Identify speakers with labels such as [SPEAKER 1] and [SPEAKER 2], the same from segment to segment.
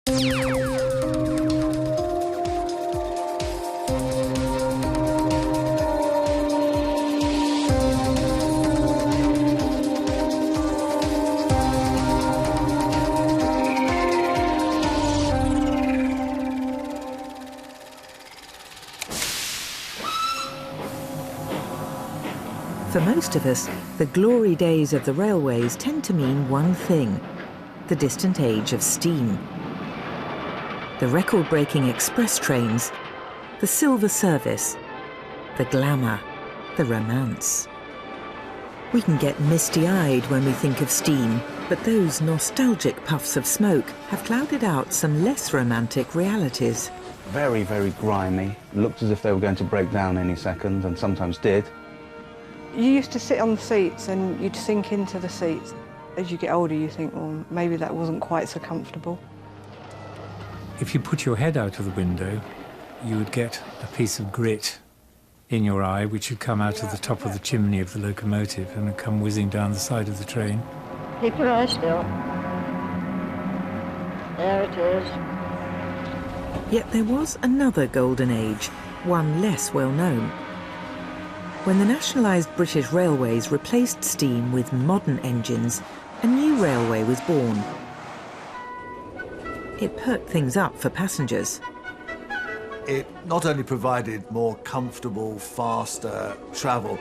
[SPEAKER 1] For most of us, the glory days of the railways tend to mean one thing: the distant age of steam. The record-breaking express trains, the silver service, the glamour, the romance. We can get misty-eyed when we think of steam, but those nostalgic puffs of smoke have clouded out some less romantic realities.
[SPEAKER 2] Very, very grimy. Looked as if they were going to break down any second, and sometimes did.
[SPEAKER 3] You used to sit on the seats and you'd sink into the seats. As you get older, you think, well, maybe that wasn't quite so comfortable.
[SPEAKER 4] If you put your head out of the window, you would get a piece of grit in your eye, which would come out of the top of the chimney of the locomotive and would come whizzing down the side of the train.
[SPEAKER 5] Keep your eyes still. There it is.
[SPEAKER 1] Yet there was another golden age, one less well known. When the nationalised British Railways replaced steam with modern engines, a new railway was born. It perked things up for passengers.
[SPEAKER 6] It not only provided more comfortable, faster travel,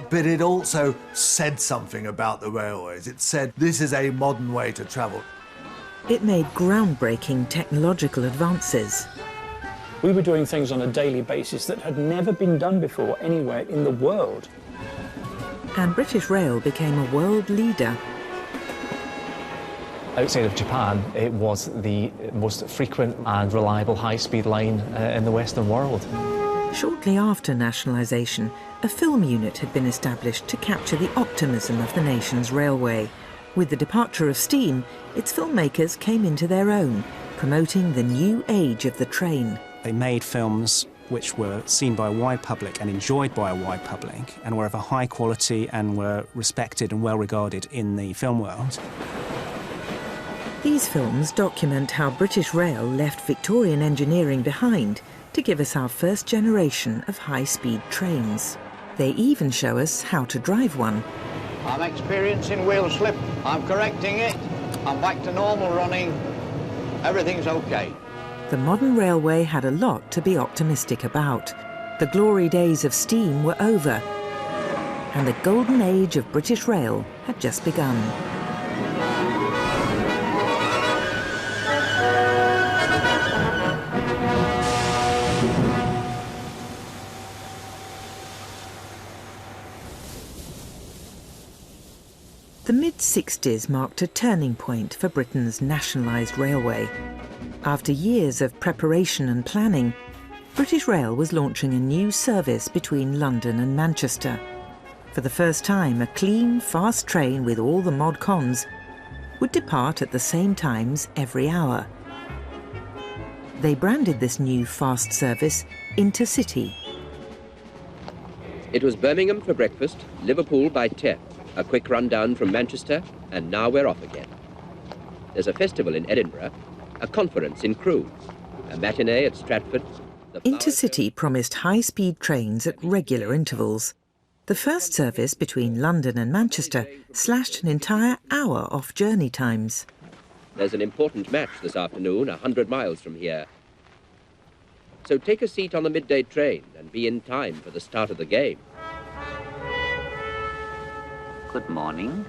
[SPEAKER 6] but it also said something about the railways. It said, this is a modern way to travel.
[SPEAKER 1] It made groundbreaking technological advances.
[SPEAKER 7] We were doing things on a daily basis that had never been done before anywhere in the world.
[SPEAKER 1] And British Rail became a world leader.
[SPEAKER 8] Outside of Japan, it was the most frequent and reliable high-speed line in the Western world.
[SPEAKER 1] Shortly after nationalisation, a film unit had been established to capture the optimism of the nation's railway. With the departure of steam, its filmmakers came into their own, promoting the new age of the train.
[SPEAKER 9] They made films which were seen by a wide public and enjoyed by a wide public and were of a high quality and were respected and well regarded in the film world.
[SPEAKER 1] These films document how British Rail left Victorian engineering behind to give us our first generation of high-speed trains. They even show us how to drive one.
[SPEAKER 10] I'm experiencing wheel slip. I'm correcting it. I'm back to normal running. Everything's okay.
[SPEAKER 1] The modern railway had a lot to be optimistic about. The glory days of steam were over, and the golden age of British Rail had just begun. The mid-60s marked a turning point for Britain's nationalised railway. After years of preparation and planning, British Rail was launching a new service between London and Manchester. For the first time, a clean, fast train with all the mod cons would depart at the same times every hour. They branded this new fast service Intercity.
[SPEAKER 11] It was Birmingham for breakfast, Liverpool by 10. A quick rundown from Manchester, and now we're off again. There's a festival in Edinburgh, a conference in Crewe, a matinee at Stratford.
[SPEAKER 1] Intercity promised high-speed trains at regular intervals. The first service between London and Manchester slashed an entire hour off journey times.
[SPEAKER 11] There's an important match this afternoon, 100 miles from here. So take a seat on the midday train and be in time for the start of the game.
[SPEAKER 12] Good morning.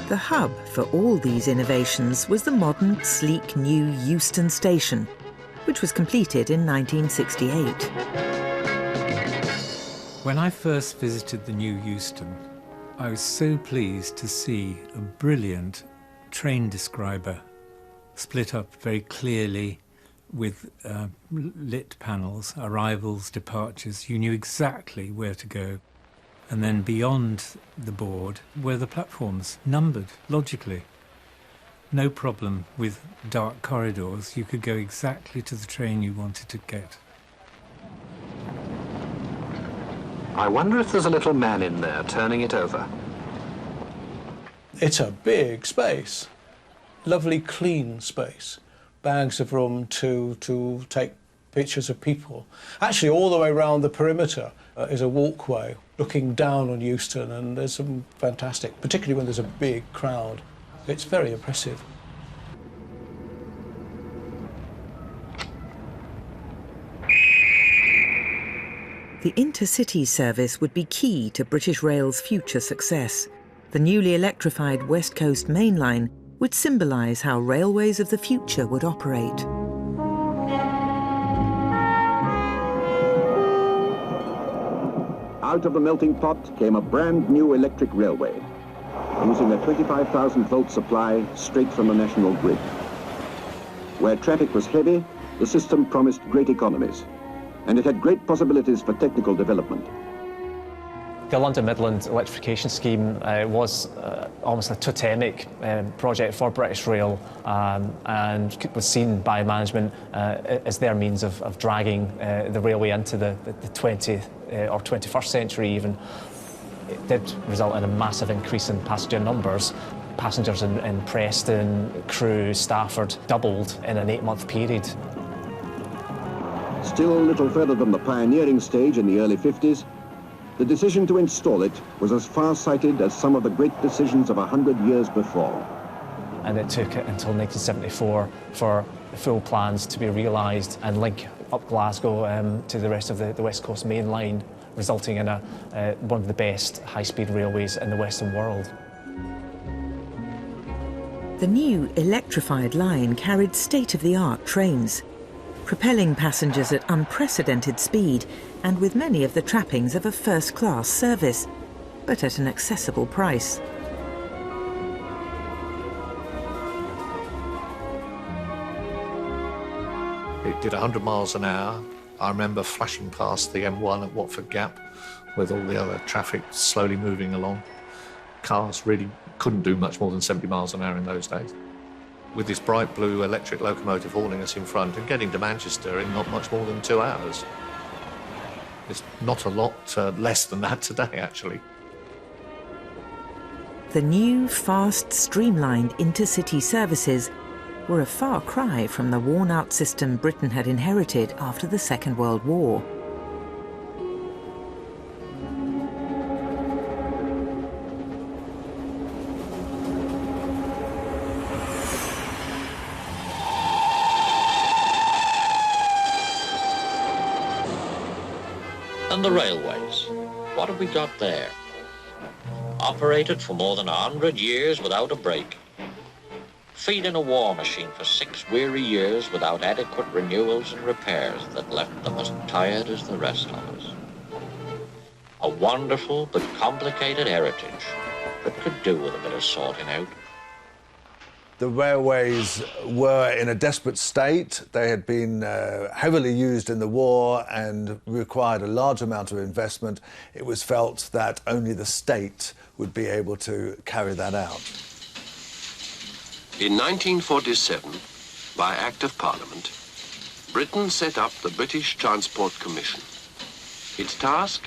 [SPEAKER 1] The hub for all these innovations was the modern, sleek new Euston Station, which was completed in 1968.
[SPEAKER 4] When I first visited the new Euston, I was so pleased to see a brilliant train describer split up very clearly with lit panels, arrivals, departures. You knew exactly where to go. And then beyond the board were the platforms, numbered logically. No problem with dark corridors. You could go exactly to the train you wanted to get.
[SPEAKER 13] I wonder if there's a little man in there turning it over.
[SPEAKER 7] It's a big space, lovely clean space, bags of room to take pictures of people. Actually, all the way around the perimeter is a walkway looking down on Euston, and there's some fantastic, particularly when there's a big crowd. It's very impressive.
[SPEAKER 1] The intercity service would be key to British Rail's future success. The newly electrified West Coast Main Line would symbolise how railways of the future would operate.
[SPEAKER 13] Out of the melting pot came a brand new electric railway, using a 25,000-volt supply straight from the national grid. Where traffic was heavy, the system promised great economies, and it had great possibilities for technical development.
[SPEAKER 8] The London Midland electrification scheme was almost a totemic project for British Rail, and was seen by management as their means of dragging the railway into the 20th or 21st century even. It did result in a massive increase in passenger numbers. Passengers in Preston, Crewe, Stafford doubled in an 8-month period.
[SPEAKER 13] Still a little further than the pioneering stage in the early 50s, the decision to install it was as far-sighted as some of the great decisions of 100 years before.
[SPEAKER 8] And it took it until 1974 for the full plans to be realised and link up Glasgow to the rest of the West Coast Main Line, resulting in one of the best high-speed railways in the Western world.
[SPEAKER 1] The new electrified line carried state-of-the-art trains, propelling passengers at unprecedented speed and with many of the trappings of a first-class service, but at an accessible price.
[SPEAKER 14] It did 100 miles an hour. I remember flashing past the M1 at Watford Gap with all the other traffic slowly moving along. Cars really couldn't do much more than 70 miles an hour in those days. With this bright blue electric locomotive hauling us in front and getting to Manchester in not much more than 2 hours. It's not a lot less than that today, actually.
[SPEAKER 1] The new, fast, streamlined intercity services were a far cry from the worn-out system Britain had inherited after the Second World War.
[SPEAKER 15] And the railways, what have we got there? Operated for more than 100 years without a break. Feeding a war machine for 6 weary years without adequate renewals and repairs that left them as tired as the rest of us. A wonderful but complicated heritage that could do with a bit of sorting out.
[SPEAKER 6] The railways were in a desperate state. They had been heavily used in the war and required a large amount of investment. It was felt that only the state would be able to carry that out.
[SPEAKER 16] In 1947, by Act of Parliament, Britain set up the British Transport Commission. Its task?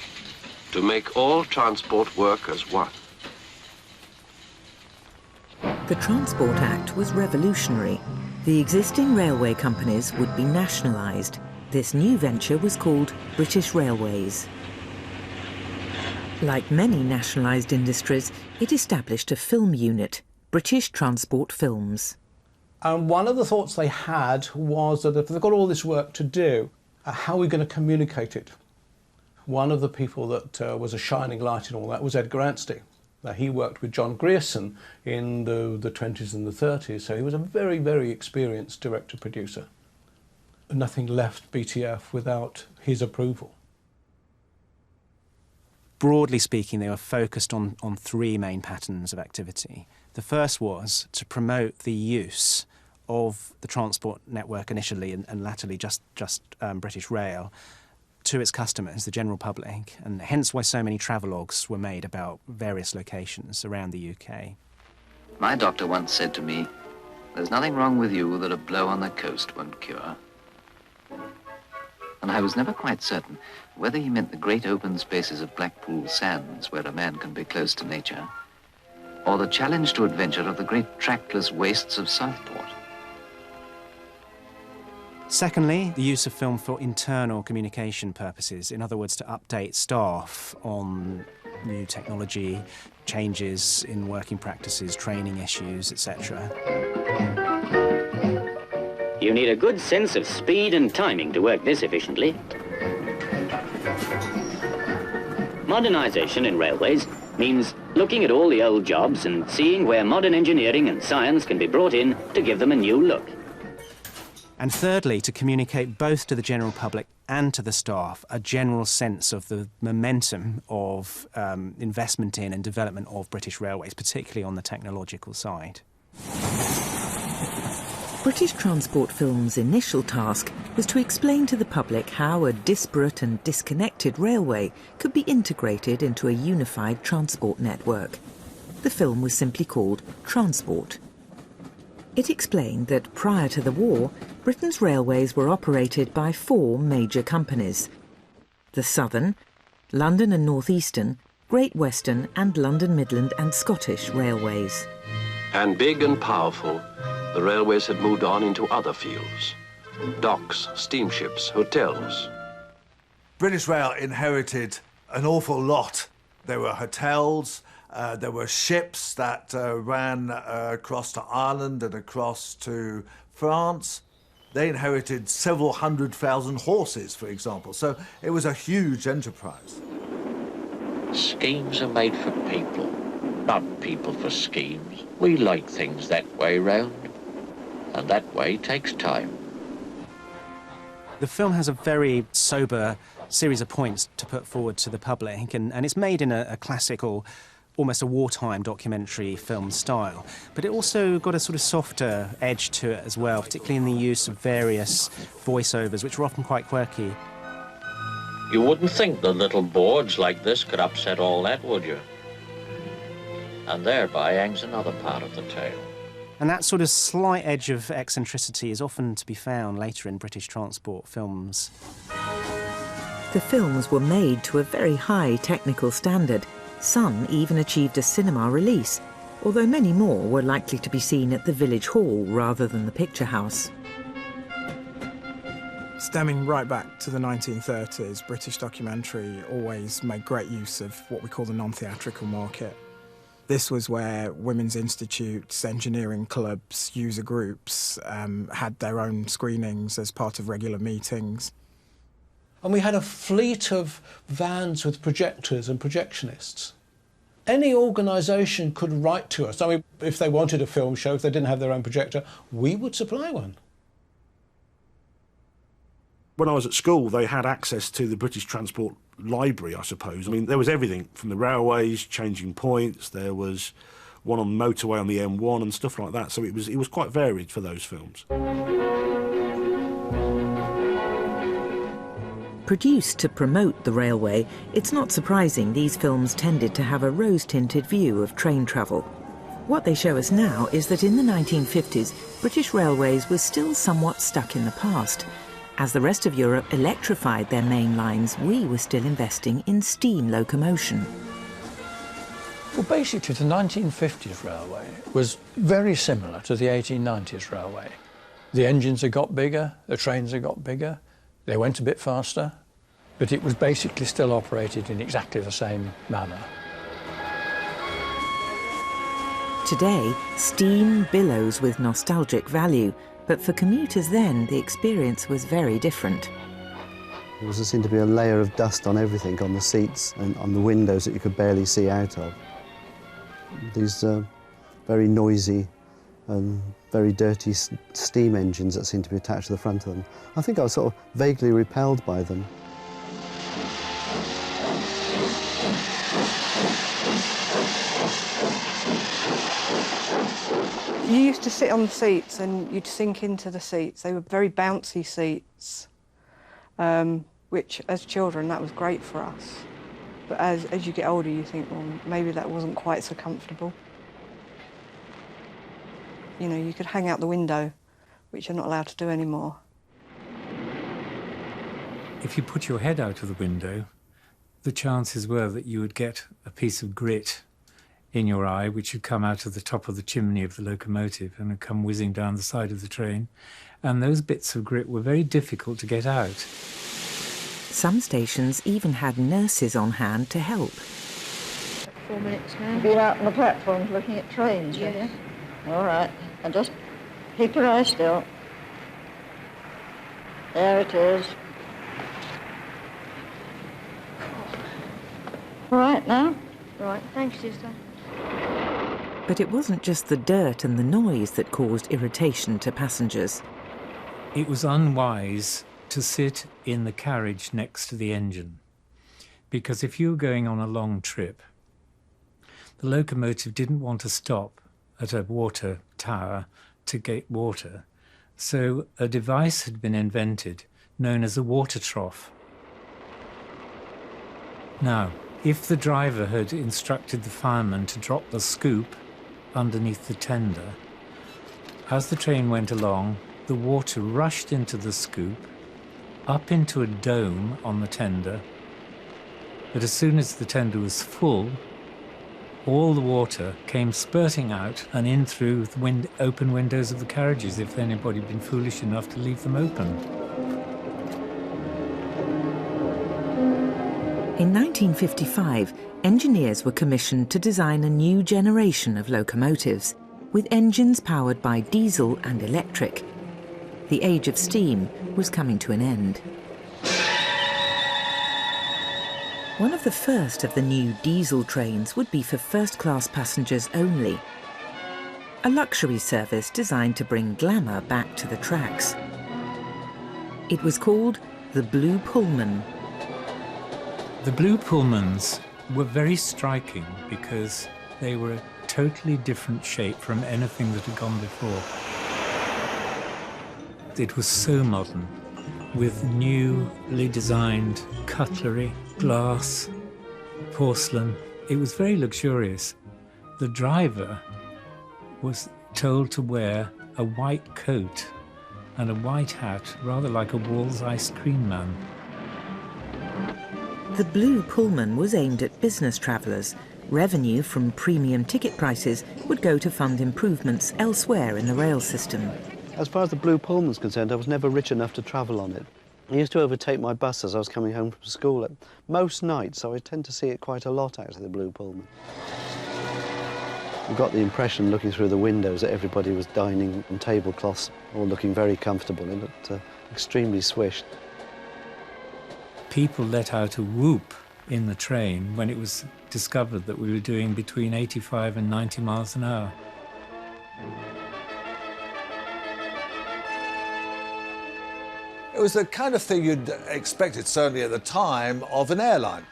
[SPEAKER 16] To make all transport work as one.
[SPEAKER 1] The Transport Act was revolutionary. The existing railway companies would be nationalised. This new venture was called British Railways. Like many nationalised industries, it established a film unit, British Transport Films.
[SPEAKER 7] And one of the thoughts they had was that if they've got all this work to do, how are we going to communicate it? One of the people that was a shining light in all that was Edgar Anstey. He worked with John Grierson in the 20s and the 30s, so he was a very, very experienced director-producer. Nothing left BTF without his approval.
[SPEAKER 9] Broadly speaking, they were focused on 3 main patterns of activity. The first was to promote the use of the transport network initially and latterly just British Rail to its customers, the general public, and hence why so many travelogues were made about various locations around the UK.
[SPEAKER 12] My doctor once said to me, "There's nothing wrong with you that a blow on the coast won't cure." And I was never quite certain whether he meant the great open spaces of Blackpool Sands where a man can be close to nature, or the challenge to adventure of the great trackless wastes of Southport.
[SPEAKER 9] Secondly, the use of film for internal communication purposes, in other words, to update staff on new technology, changes in working practices, training issues, etc.
[SPEAKER 17] You need a good sense of speed and timing to work this efficiently. Modernisation in railways means looking at all the old jobs and seeing where modern engineering and science can be brought in to give them a new look.
[SPEAKER 9] And thirdly, to communicate both to the general public and to the staff a general sense of the momentum of investment in and development of British Railways, particularly on the technological side.
[SPEAKER 1] British Transport Film's initial task was to explain to the public how a disparate and disconnected railway could be integrated into a unified transport network. The film was simply called Transport. It explained that prior to the war, Britain's railways were operated by 4 major companies: the Southern, London and North Eastern, Great Western and London Midland and Scottish Railways.
[SPEAKER 16] And big and powerful, the railways had moved on into other fields. Docks, steamships, hotels.
[SPEAKER 6] British Rail inherited an awful lot. There were hotels, there were ships that ran across to Ireland and across to France. They inherited several 100,000 horses, for example, so it was a huge enterprise.
[SPEAKER 15] Schemes are made for people, not people for schemes. We like things that way round, and that way takes time.
[SPEAKER 9] The film has a very sober series of points to put forward to the public, and it's made in a classical, almost a wartime documentary film style. But it also got a sort of softer edge to it as well, particularly in the use of various voiceovers, which were often quite quirky.
[SPEAKER 15] You wouldn't think that little boards like this could upset all that, would you? And thereby hangs another part of the tale.
[SPEAKER 9] And that sort of slight edge of eccentricity is often to be found later in British transport films.
[SPEAKER 1] The films were made to a very high technical standard. Some even achieved a cinema release, although many more were likely to be seen at the Village Hall rather than the Picture House.
[SPEAKER 18] Stemming right back to the 1930s, British documentary always made great use of what we call the non-theatrical market. This was where women's institutes, engineering clubs, user groups had their own screenings as part of regular meetings.
[SPEAKER 7] And we had a fleet of vans with projectors and projectionists. Any organisation could write to us. I mean, if they wanted a film show, if they didn't have their own projector, we would supply one.
[SPEAKER 19] When I was at school, they had access to the British Transport Library, I suppose. I mean, there was everything from the railways, changing points, there was one on the motorway on the M1 and stuff like that, so it was quite varied for those films.
[SPEAKER 1] Produced to promote the railway, it's not surprising these films tended to have a rose-tinted view of train travel. What they show us now is that in the 1950s, British Railways was still somewhat stuck in the past. As the rest of Europe electrified their main lines, we were still investing in steam locomotion.
[SPEAKER 20] Well, basically, the 1950s railway was very similar to the 1890s railway. The engines had got bigger, the trains had got bigger, they went a bit faster, but it was basically still operated in exactly the same manner.
[SPEAKER 1] Today, steam billows with nostalgic value, but for commuters then, the experience was very different.
[SPEAKER 21] There seemed to be a layer of dust on everything, on the seats and on the windows that you could barely see out of. These very noisy and very dirty steam engines that seemed to be attached to the front of them. I think I was sort of vaguely repelled by them.
[SPEAKER 3] You used to sit on the seats and you'd sink into the seats. They were very bouncy seats, which as children, that was great for us. But as you get older, you think, well, maybe that wasn't quite so comfortable. You know, you could hang out the window, which you're not allowed to do anymore.
[SPEAKER 4] If you put your head out of the window, the chances were that you would get a piece of grit in your eye, which had come out of the top of the chimney of the locomotive and had come whizzing down the side of the train. And those bits of grit were very difficult to get out.
[SPEAKER 1] Some stations even had nurses on hand to help.
[SPEAKER 5] 4 minutes now. You've been out on the platforms looking at trains, have you? All right. And just keep your eye still. There it is. All right now? Right, thanks, sister.
[SPEAKER 1] But it wasn't just the dirt and the noise that caused irritation to passengers.
[SPEAKER 4] It was unwise to sit in the carriage next to the engine, because if you were going on a long trip, the locomotive didn't want to stop at a water tower to get water, so a device had been invented known as a water trough. Now, if the driver had instructed the fireman to drop the scoop underneath the tender, as the train went along, the water rushed into the scoop, up into a dome on the tender, but as soon as the tender was full, all the water came spurting out and in through the open windows of the carriages if anybody had been foolish enough to leave them open.
[SPEAKER 1] In 1955, engineers were commissioned to design a new generation of locomotives, with engines powered by diesel and electric. The age of steam was coming to an end. One of the first of the new diesel trains would be for first-class passengers only. A luxury service designed to bring glamour back to the tracks. It was called the Blue Pullman.
[SPEAKER 4] The Blue Pullmans were very striking because they were a totally different shape from anything that had gone before. It was so modern, with newly designed cutlery, glass, porcelain. It was very luxurious. The driver was told to wear a white coat and a white hat, rather like a Wall's ice cream man.
[SPEAKER 1] The Blue Pullman was aimed at business travellers. Revenue from premium ticket prices would go to fund improvements elsewhere in the rail system.
[SPEAKER 21] As far as the Blue Pullman's concerned, I was never rich enough to travel on it. I used to overtake my bus as I was coming home from school at most nights, so I tend to see it quite a lot out of the Blue Pullman. I got the impression, looking through the windows, that everybody was dining on tablecloths, all looking very comfortable. It looked extremely swished.
[SPEAKER 4] People let out a whoop in the train when it was discovered that we were doing between 85 and 90 miles an hour.
[SPEAKER 6] It was the kind of thing you'd expected, certainly at the time, of an airline.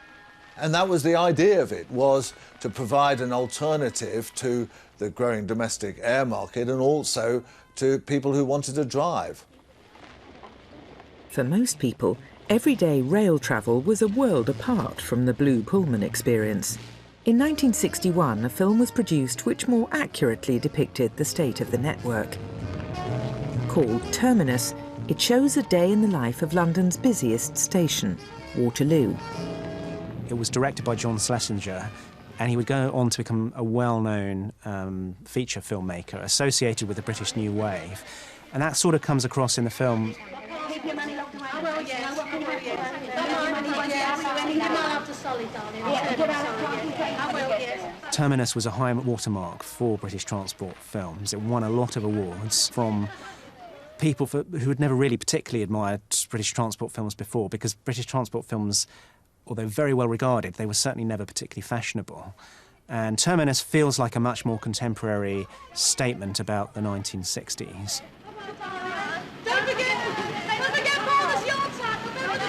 [SPEAKER 6] And that was the idea of it, was to provide an alternative to the growing domestic air market and also to people who wanted to drive.
[SPEAKER 1] For most people, everyday rail travel was a world apart from the Blue Pullman experience. In 1961, a film was produced which more accurately depicted the state of the network. Called Terminus, it shows a day in the life of London's busiest station, Waterloo.
[SPEAKER 9] It was directed by John Schlesinger, and he would go on to become a well-known feature filmmaker associated with the British New Wave. And that sort of comes across in the film. Terminus was a high watermark for British transport films. It won a lot of awards from people who had never really particularly admired British transport films before, because British transport films, although very well regarded, they were certainly never particularly fashionable. And Terminus feels like a much more contemporary statement about the 1960s.
[SPEAKER 2] Don't forget, Paul, it's your time. Remember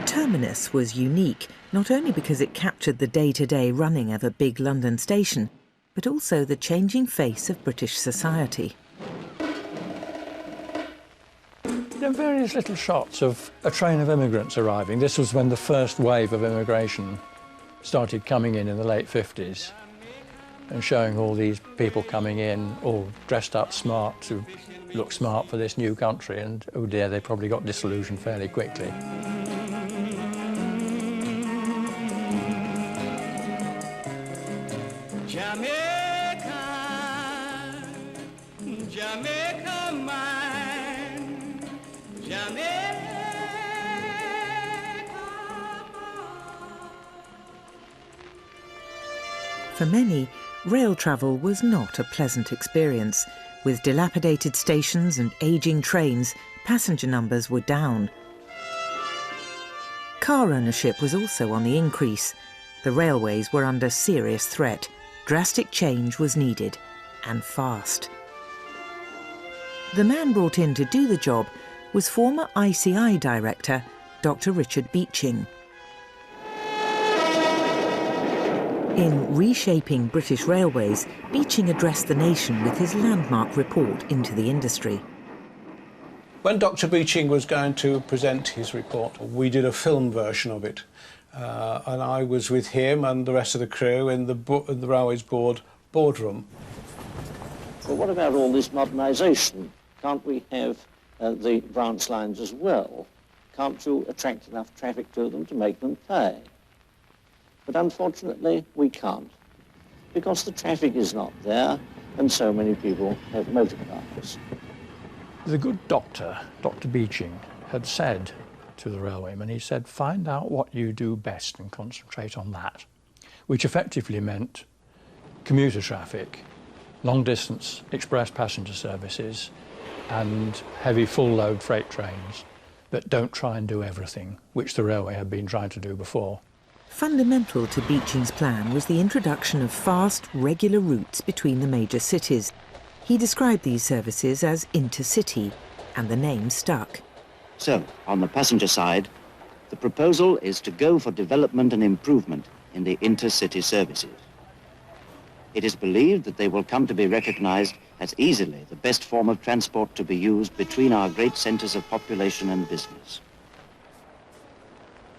[SPEAKER 1] Terminus was unique, not only because it captured the day-to-day running of a big London station, but also the changing face of British society.
[SPEAKER 20] There are various little shots of a train of immigrants arriving. This was when the first wave of immigration started coming in the late 50s and showing all these people coming in, all dressed up smart to look smart for this new country, and oh dear, they probably got disillusioned fairly quickly.
[SPEAKER 2] Jamaica, Jamaica mine, Jamaica.
[SPEAKER 1] For many, rail travel was not a pleasant experience. With dilapidated stations and ageing trains, passenger numbers were down. Car ownership was also on the increase. The railways were under serious threat. Drastic change was needed, and fast. The man brought in to do the job was former ICI director, Dr. Richard Beeching. In Reshaping British Railways, Beeching addressed the nation with his landmark report into the industry.
[SPEAKER 7] When Dr. Beeching was going to present his report, we did a film version of it. And I was with him and the rest of the crew in the Railways Board boardroom.
[SPEAKER 10] Well, what about all this modernisation? Can't we have the branch lines as well? Can't you attract enough traffic to them to make them pay? But unfortunately, we can't, because the traffic is not there and so many people have motor cars.
[SPEAKER 20] The good doctor, Dr. Beeching, had said to the railwaymen, he said, find out what you do best and concentrate on that, which effectively meant commuter traffic, long-distance express passenger services and heavy full-load freight trains that don't try and do everything, which the railway had been trying to do before.
[SPEAKER 1] Fundamental to Beeching's plan was the introduction of fast, regular routes between the major cities. He described these services as intercity, and the name stuck.
[SPEAKER 17] So, on the passenger side, the proposal is to go for development and improvement in the intercity services. It is believed that they will come to be recognized as easily the best form of transport to be used between our great centers of population and business.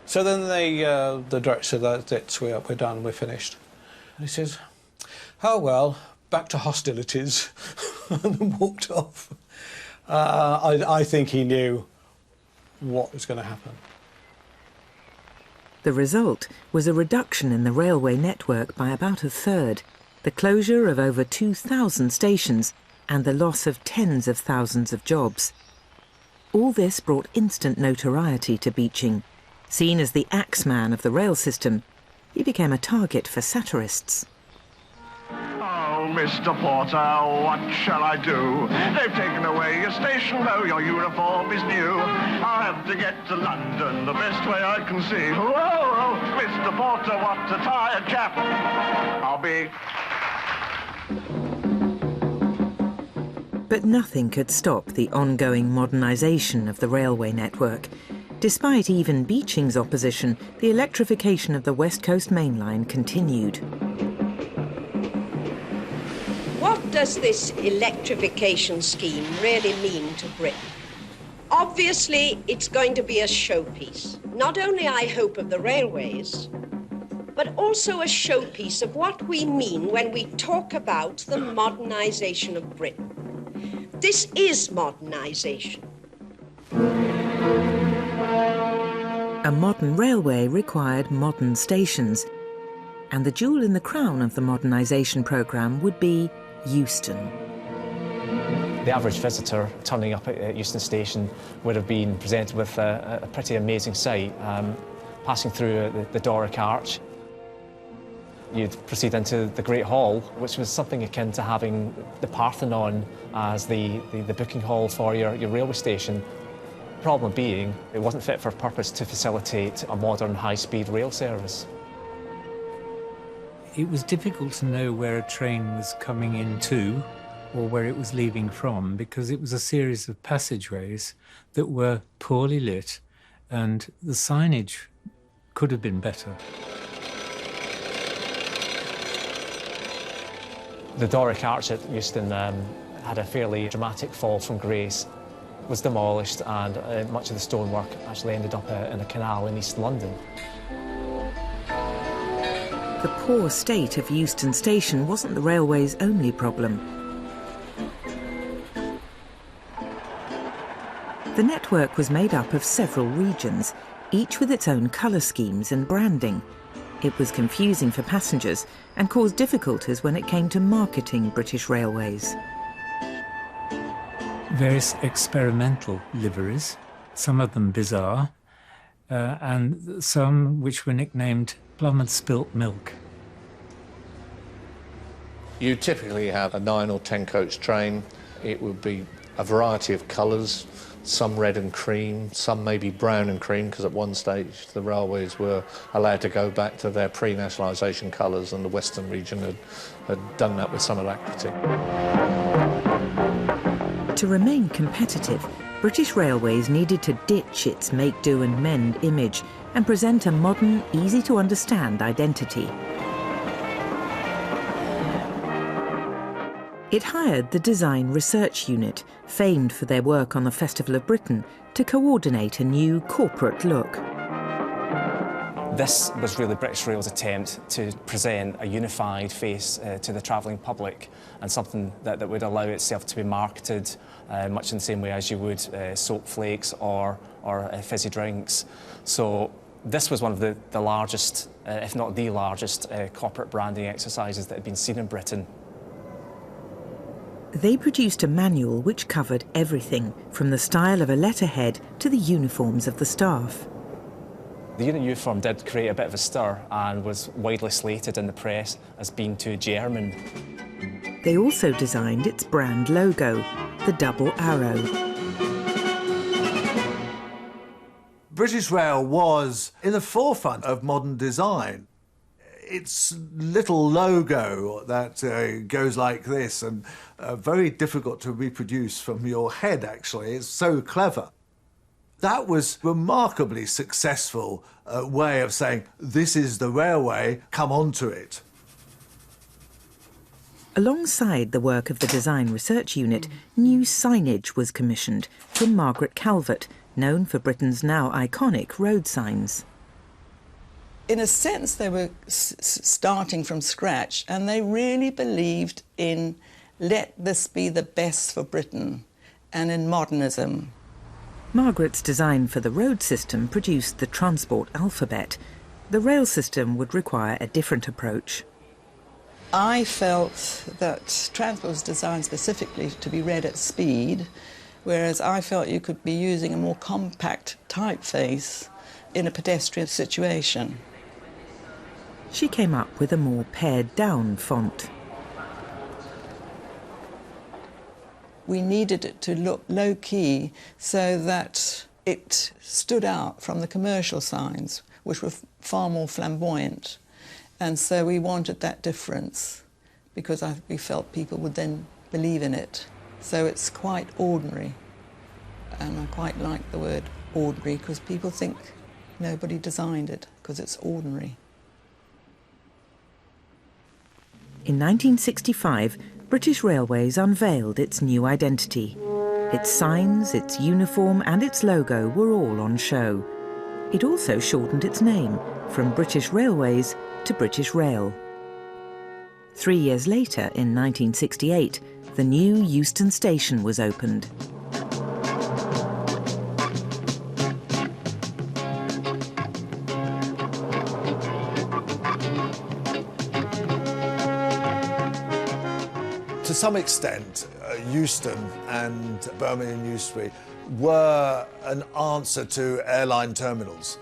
[SPEAKER 7] So then the director said, that's it, we're done, we're finished. And he says, oh well, back to hostilities, and then walked off. I think he knew what was going to happen.
[SPEAKER 1] The result was a reduction in the railway network by about a third, the closure of over 2,000 stations, and the loss of tens of thousands of jobs. All this brought instant notoriety to Beeching. Seen as the axeman of the rail system, he became a target for satirists.
[SPEAKER 22] Oh, Mr. Porter, what shall I do? They've taken away your station, though your uniform is new. I'll have to get to London the best way I can see. Whoa, Mr. Porter, what a tired chap. I'll be...
[SPEAKER 1] But nothing could stop the ongoing modernisation of the railway network. Despite even Beeching's opposition, the electrification of the West Coast Main Line continued.
[SPEAKER 23] What does this electrification scheme really mean to Britain? Obviously, it's going to be a showpiece. Not only, I hope, of the railways, but also a showpiece of what we mean when we talk about the modernisation of Britain. This is modernisation.
[SPEAKER 1] A modern railway required modern stations, and the jewel in the crown of the modernisation programme would be Euston.
[SPEAKER 8] The average visitor turning up at Euston Station would have been presented with a pretty amazing sight. Passing through the Doric Arch, you'd proceed into the Great Hall, which was something akin to having the Parthenon as the booking hall for your railway station. Problem being, it wasn't fit for purpose to facilitate a modern high-speed rail service.
[SPEAKER 4] It was difficult to know where a train was coming into or where it was leaving from, because it was a series of passageways that were poorly lit, and the signage could have been better.
[SPEAKER 8] The Doric Arch at Euston had a fairly dramatic fall from grace. It was demolished, and much of the stonework actually ended up in a canal in East London.
[SPEAKER 1] The poor state of Euston Station wasn't the railway's only problem. The network was made up of several regions, each with its own colour schemes and branding. It was confusing for passengers and caused difficulties when it came to marketing British Railways.
[SPEAKER 4] Various experimental liveries, some of them bizarre, and some which were nicknamed Plum and Spilt Milk.
[SPEAKER 11] You typically have a 9 or 10 coach train. It would be a variety of colours, some red and cream, some maybe brown and cream, because at one stage the railways were allowed to go back to their pre-nationalisation colours, and the Western region had done that with some alacrity.
[SPEAKER 1] To remain competitive, British Railways needed to ditch its make, do and mend image and present a modern, easy-to-understand identity. It hired the Design Research Unit, famed for their work on the Festival of Britain, to coordinate a new corporate look.
[SPEAKER 8] This was really British Rail's attempt to present a unified face to the travelling public, and something that would allow itself to be marketed much in the same way as you would soap flakes or fizzy drinks. So this was one of the largest, if not the largest, corporate branding exercises that had been seen in Britain.
[SPEAKER 1] They produced a manual which covered everything, from the style of a letterhead to the uniforms of the staff.
[SPEAKER 8] The unit uniform did create a bit of a stir and was widely slated in the press as being too German.
[SPEAKER 1] They also designed its brand logo, the double arrow.
[SPEAKER 6] British Rail was in the forefront of modern design. Its little logo that goes like this, and very difficult to reproduce from your head, actually. It's so clever. That was a remarkably successful way of saying, this is the railway, come onto it.
[SPEAKER 1] Alongside the work of the Design Research Unit, new signage was commissioned from Margaret Calvert, known for Britain's now iconic road signs.
[SPEAKER 13] In a sense, they were starting from scratch, and they really believed in let this be the best for Britain and in modernism.
[SPEAKER 1] Margaret's design for the road system produced the transport alphabet. The rail system would require a different approach.
[SPEAKER 13] I felt that transport was designed specifically to be read at speed, whereas I felt you could be using a more compact typeface in a pedestrian situation.
[SPEAKER 1] She came up with a more pared-down font.
[SPEAKER 13] We needed it to look low-key so that it stood out from the commercial signs, which were far more flamboyant. And so we wanted that difference because we felt people would then believe in it. So it's quite ordinary. And I quite like the word ordinary because people think nobody designed it because it's ordinary.
[SPEAKER 1] In 1965, British Railways unveiled its new identity. Its signs, its uniform and its logo were all on show. It also shortened its name from British Railways to British Rail. 3 years later, in 1968, the new Euston Station was opened.
[SPEAKER 6] To some extent, Euston and Birmingham Euston were an answer to airline terminals.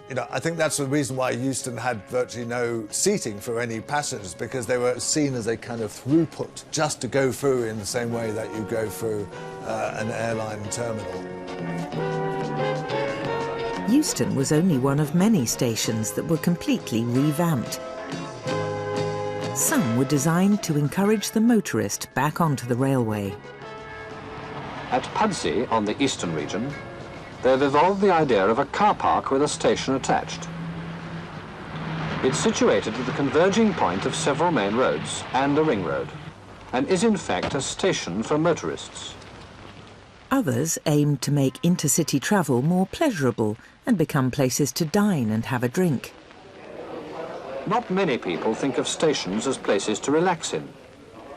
[SPEAKER 6] You know, I think that's the reason why Euston had virtually no seating for any passengers, because they were seen as a kind of throughput, just to go through in the same way that you go through an airline terminal.
[SPEAKER 1] Euston was only one of many stations that were completely revamped. Some were designed to encourage the motorist back onto the railway.
[SPEAKER 14] At Pudsey, on the eastern region, they've evolved the idea of a car park with a station attached. It's situated at the converging point of several main roads and a ring road, and is in fact a station for motorists.
[SPEAKER 1] Others aimed to make intercity travel more pleasurable and become places to dine and have a drink.
[SPEAKER 14] Not many people think of stations as places to relax in.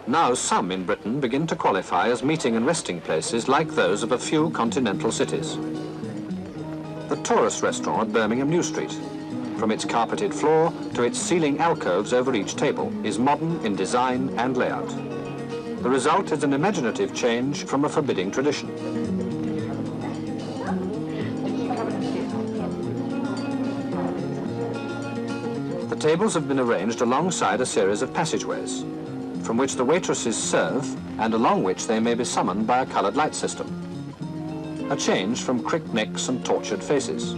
[SPEAKER 14] Now some in Britain begin to qualify as meeting and resting places like those of a few continental cities. The Tourist Restaurant at Birmingham New Street, from its carpeted floor to its ceiling alcoves over each table, is modern in design and layout. The result is an imaginative change from a forbidding tradition. The tables have been arranged alongside a series of passageways, from which the waitresses serve and along which they may be summoned by a coloured light system. A change from cricked necks and tortured faces.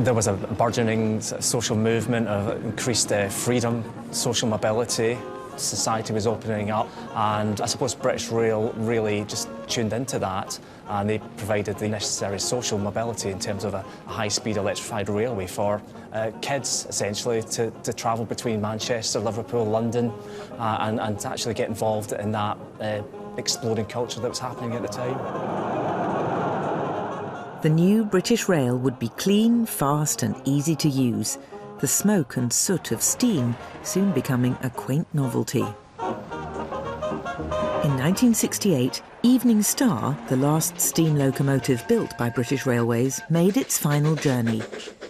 [SPEAKER 8] There was a burgeoning social movement of increased freedom, social mobility. Society was opening up, and I suppose British Rail really just tuned into that, and they provided the necessary social mobility in terms of a high-speed electrified railway for kids, essentially, to travel between Manchester, Liverpool, London, and to actually get involved in that exploding culture that was happening at the time.
[SPEAKER 1] The new British Rail would be clean, fast and easy to use, the smoke and soot of steam soon becoming a quaint novelty. In 1968, Evening Star, the last steam locomotive built by British Railways, made its final journey.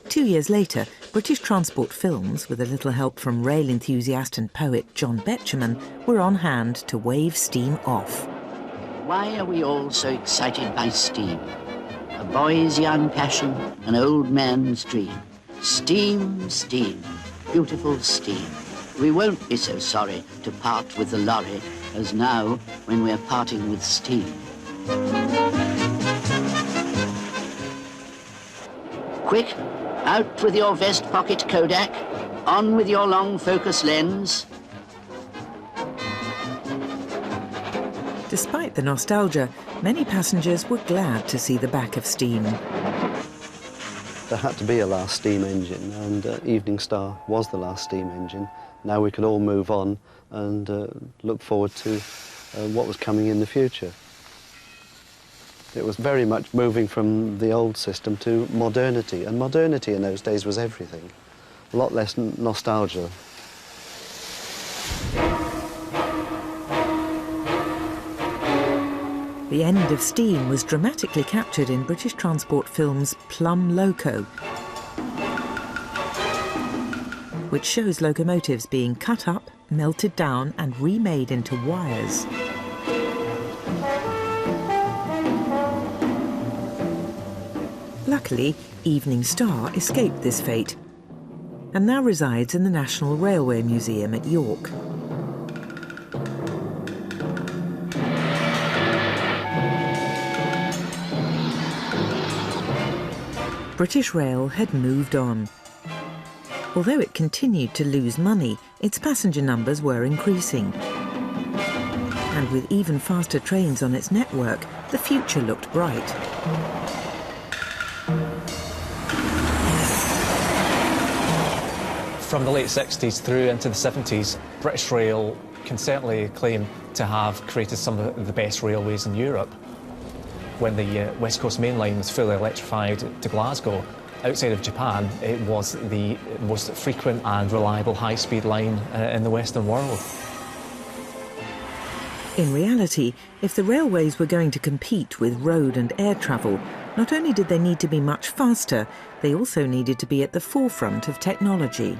[SPEAKER 1] 2 years later, British Transport Films, with a little help from rail enthusiast and poet John Betjeman, were on hand to wave steam off.
[SPEAKER 12] Why are we all so excited by steam? A boy's young passion, an old man's dream. Steam, steam, beautiful steam. We won't be so sorry to part with the lorry as now when we're parting with steam. Quick, out with your vest pocket Kodak, on with your long focus lens.
[SPEAKER 1] Despite the nostalgia, many passengers were glad to see the back of steam.
[SPEAKER 21] There had to be a last steam engine, and Evening Star was the last steam engine. Now we could all move on and look forward to what was coming in the future. It was very much moving from the old system to modernity, and modernity in those days was everything. A lot less nostalgia.
[SPEAKER 1] The end of steam was dramatically captured in British Transport Films' Plum Loco, which shows locomotives being cut up, melted down and remade into wires. Luckily, Evening Star escaped this fate and now resides in the National Railway Museum at York. British Rail had moved on. Although it continued to lose money, its passenger numbers were increasing. And with even faster trains on its network, the future looked bright.
[SPEAKER 8] From the late 60s through into the 70s, British Rail can certainly claim to have created some of the best railways in Europe. When the West Coast Main Line was fully electrified to Glasgow, outside of Japan, it was the most frequent and reliable high-speed line in the Western world.
[SPEAKER 1] In reality, if the railways were going to compete with road and air travel, not only did they need to be much faster, they also needed to be at the forefront of technology.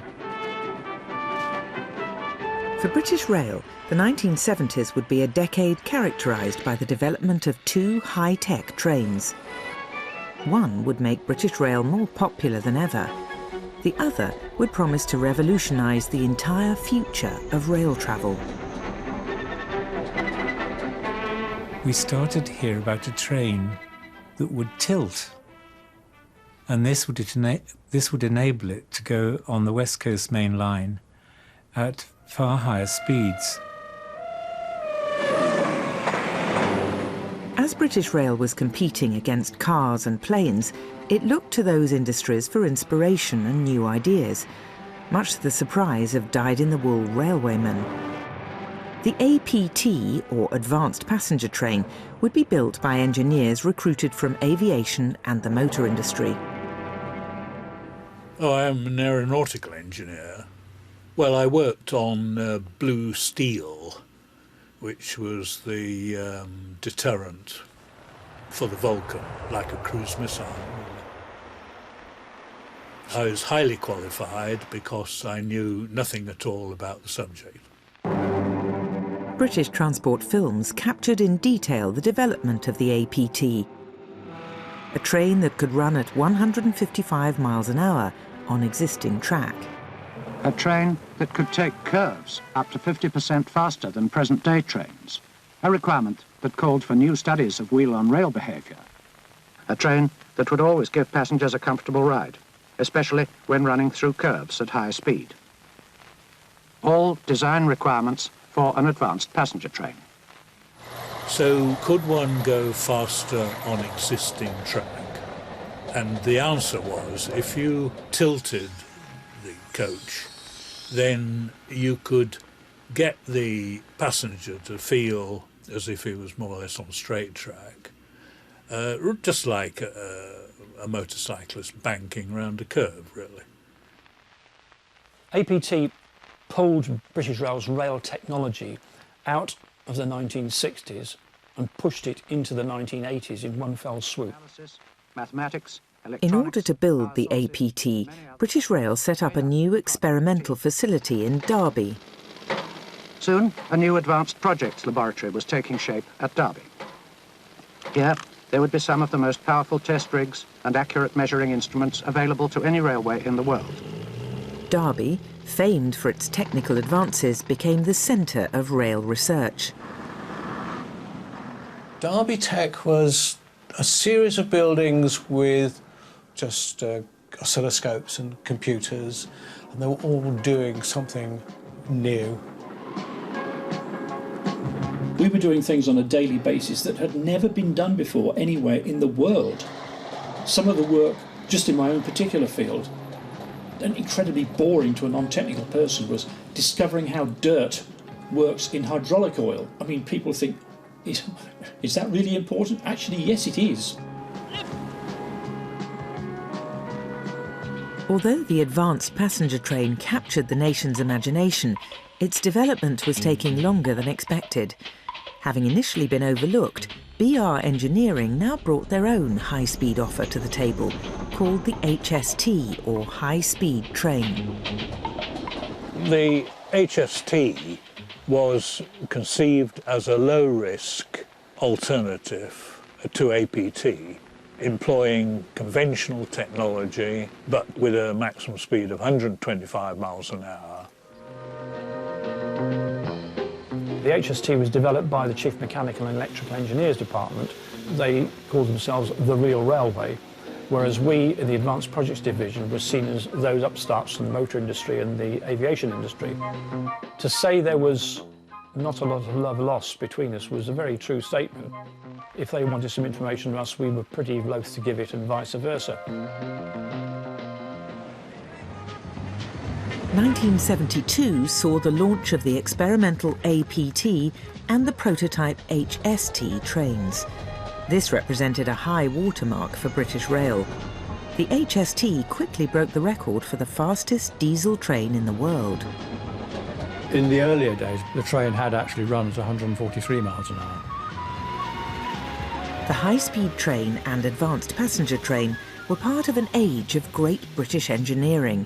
[SPEAKER 1] For British Rail, the 1970s would be a decade characterised by the development of two high-tech trains. One would make British Rail more popular than ever. The other would promise to revolutionise the entire future of rail travel.
[SPEAKER 4] We started to hear about a train that would tilt, and this would enable it to go on the West Coast Main Line at far higher speeds.
[SPEAKER 1] As British Rail was competing against cars and planes, it looked to those industries for inspiration and new ideas, much to the surprise of dyed-in-the-wool railwaymen. The APT, or Advanced Passenger Train, would be built by engineers recruited from aviation and the motor industry.
[SPEAKER 15] Oh, I am an aeronautical engineer. Well, I worked on Blue Steel, which was the deterrent for the Vulcan, like a cruise missile. I was highly qualified because I knew nothing at all about the subject.
[SPEAKER 1] British Transport Films captured in detail the development of the APT, a train that could run at 155 miles an hour on existing track.
[SPEAKER 16] A train that could take curves up to 50% faster than present-day trains, a requirement that called for new studies of wheel-on-rail behaviour. A train that would always give passengers a comfortable ride, especially when running through curves at high speed. All design requirements for an advanced passenger train.
[SPEAKER 15] So could one go faster on existing track? And the answer was, if you tilted the coach, then you could get the passenger to feel as if he was more or less on straight track, just like a motorcyclist banking round a curve, really.
[SPEAKER 20] APT pulled British Rail's rail technology out of the 1960s and pushed it into the 1980s in one fell swoop.
[SPEAKER 16] Mathematics,
[SPEAKER 1] In order to build the APT, British Rail set up a new experimental facility in Derby.
[SPEAKER 16] Soon, a new advanced projects laboratory was taking shape at Derby. Here, there would be some of the most powerful test rigs and accurate measuring instruments available to any railway in the world.
[SPEAKER 1] Derby, famed for its technical advances, became the centre of rail research.
[SPEAKER 7] Derby Tech was a series of buildings with just oscilloscopes and computers, and they were all doing something new.
[SPEAKER 18] We were doing things on a daily basis that had never been done before anywhere in the world. Some of the work, just in my own particular field, and incredibly boring to a non-technical person, was discovering how dirt works in hydraulic oil. I mean, people think, is that really important? Actually, yes, it is.
[SPEAKER 1] Although the advanced passenger train captured the nation's imagination, its development was taking longer than expected. Having initially been overlooked, BR Engineering now brought their own high-speed offer to the table, called the HST, or High Speed Train.
[SPEAKER 15] The HST was conceived as a low-risk alternative to APT, employing conventional technology, but with a maximum speed of 125 miles an hour.
[SPEAKER 20] The HST was developed by the Chief Mechanical and Electrical Engineers Department. They called themselves the Real Railway, whereas we in the Advanced Projects Division were seen as those upstarts from the motor industry and the aviation industry. To say there was not a lot of love lost between us was a very true statement. If they wanted some information from us, we were pretty loath to give it, and vice versa.
[SPEAKER 1] 1972 saw the launch of the experimental APT and the prototype HST trains. This represented a high watermark for British Rail. The HST quickly broke the record for the fastest diesel train in the world.
[SPEAKER 20] In the earlier days, the train had actually run at 143 miles an hour.
[SPEAKER 1] The high-speed train and advanced passenger train were part of an age of great British engineering.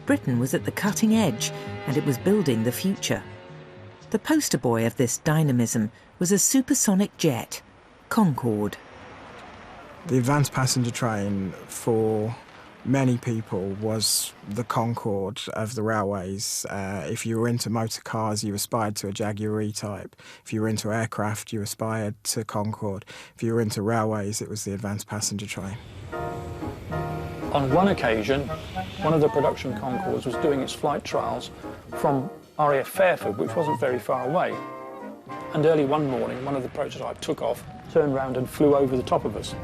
[SPEAKER 1] Britain was at the cutting edge, and it was building the future. The poster boy of this dynamism was a supersonic jet, Concorde.
[SPEAKER 24] The advanced passenger train for many people was the Concorde of the railways. If you were into motor cars, you aspired to a Jaguar E-Type. If you were into aircraft, you aspired to Concorde. If you were into railways, it was the advanced passenger train.
[SPEAKER 20] On one occasion, one of the production Concordes was doing its flight trials from RAF Fairford, which wasn't very far away. And early one morning, one of the prototypes took off, turned round and flew over the top of us.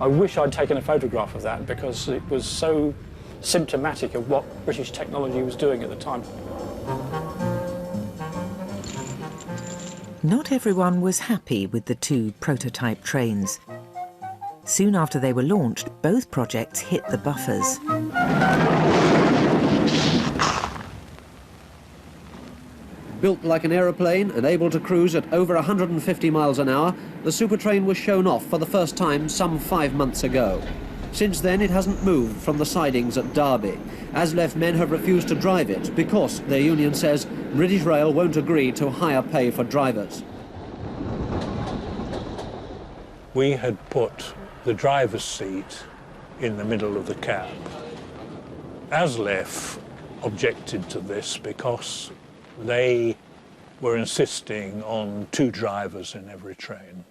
[SPEAKER 20] I wish I'd taken a photograph of that because it was so symptomatic of what British technology was doing at the time.
[SPEAKER 1] Not everyone was happy with the two prototype trains. Soon after they were launched, both projects hit the buffers.
[SPEAKER 3] Built like an aeroplane and able to cruise at over 150 miles an hour, the Supertrain was shown off for the first time some 5 months ago. Since then, it hasn't moved from the sidings at Derby. ASLEF men have refused to drive it because, their union says, British Rail won't agree to higher pay for drivers.
[SPEAKER 15] We had put the driver's seat in the middle of the cab. ASLEF objected to this because they were insisting on 2 drivers in every train.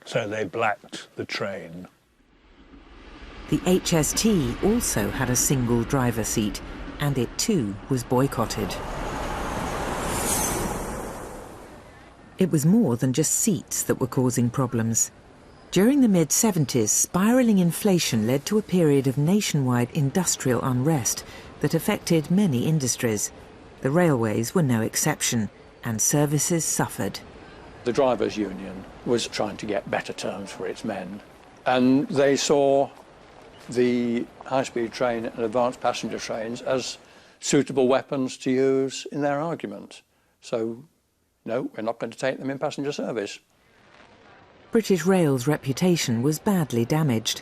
[SPEAKER 15] So they blacked the train.
[SPEAKER 1] The HST also had a single driver seat, and it too was boycotted. It was more than just seats that were causing problems. During the mid-70s, spiralling inflation led to a period of nationwide industrial unrest that affected many industries. The railways were no exception, and services suffered.
[SPEAKER 20] The drivers' union was trying to get better terms for its men, and they saw the high-speed train and advanced passenger trains as suitable weapons to use in their argument. So, no, we're not going to take them in passenger service.
[SPEAKER 1] British Rail's reputation was badly damaged.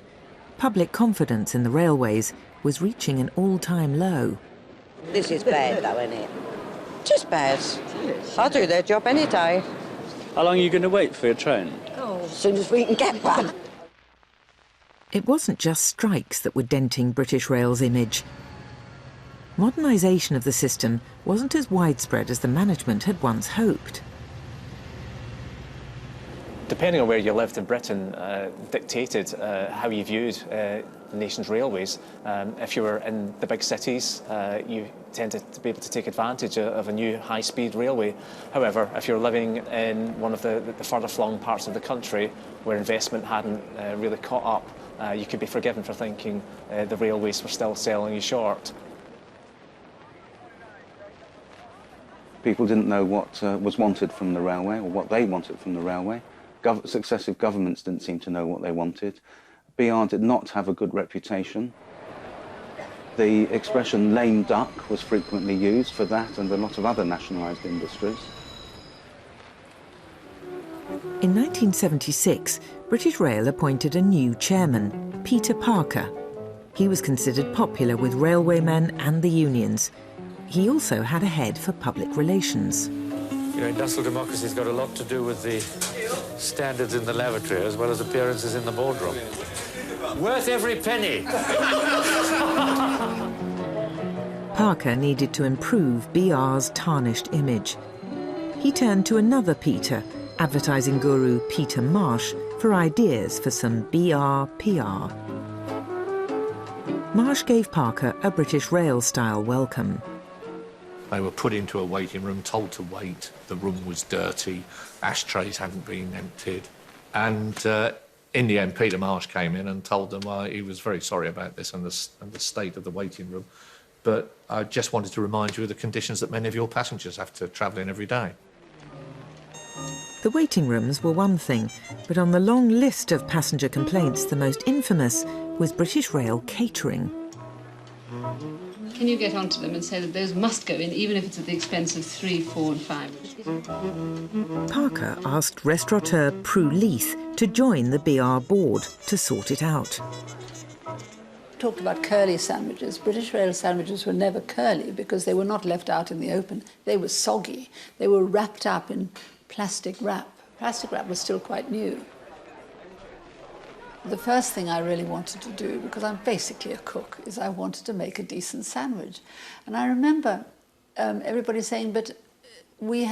[SPEAKER 1] Public confidence in the railways was reaching an all-time low.
[SPEAKER 5] This is bad, though, isn't it? Just bad. I'll do their job any day.
[SPEAKER 9] How long are you going to wait for your train?
[SPEAKER 5] Oh, as soon as we can get one.
[SPEAKER 1] It wasn't just strikes that were denting British Rail's image. Modernisation of the system wasn't as widespread as the management had once hoped.
[SPEAKER 8] Depending on where you lived in Britain, dictated how you viewed the nation's railways. If you were in the big cities, you tended to be able to take advantage of a new high-speed railway. However, if you're living in one of the further flung parts of the country where investment hadn't really caught up, you could be forgiven for thinking the railways were still selling you short.
[SPEAKER 19] People didn't know what was wanted from the railway or what they wanted from the railway. Successive governments didn't seem to know what they wanted. BR did not have a good reputation. The expression lame duck was frequently used for that and a lot of other nationalised industries.
[SPEAKER 1] In 1976, British Rail appointed a new chairman, Peter Parker. He was considered popular with railwaymen and the unions. He also had a head for public relations.
[SPEAKER 25] You know, industrial democracy's got a lot to do with the standards in the lavatory as well as appearances in the boardroom. Worth every penny!
[SPEAKER 1] Parker needed to improve BR's tarnished image. He turned to another Peter, advertising guru Peter Marsh, for ideas for some BR PR. Marsh gave Parker a British Rail-style welcome.
[SPEAKER 11] They were put into a waiting room, told to wait. The room was dirty, ashtrays hadn't been emptied. And in the end, Peter Marsh came in and told them he was very sorry about this and the state of the waiting room. But I just wanted to remind you of the conditions that many of your passengers have to travel in every day.
[SPEAKER 1] The waiting rooms were one thing, but on the long list of passenger complaints, the most infamous was British Rail catering.
[SPEAKER 26] Can you get onto them and say that those must go in, even if it's at the expense of 3, 4 and 5?
[SPEAKER 1] Parker asked restaurateur Prue Leith to join the BR board to sort it out.
[SPEAKER 27] Talked about curly sandwiches. British Rail sandwiches were never curly because they were not left out in the open. They were soggy. They were wrapped up in plastic wrap. Plastic wrap was still quite new. The first thing I really wanted to do, because I'm basically a cook, is I wanted to make a decent sandwich. And I remember everybody saying, but we